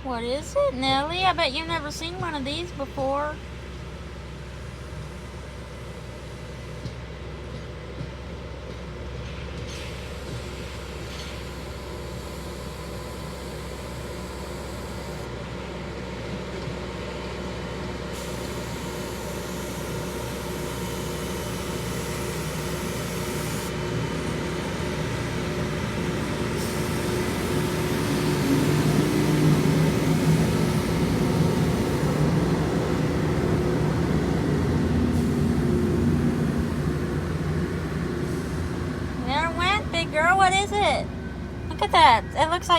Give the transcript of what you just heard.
What is it, Nellie? I bet you've never seen one of these before. There it went, big girl. What is it? Look at that. It looks like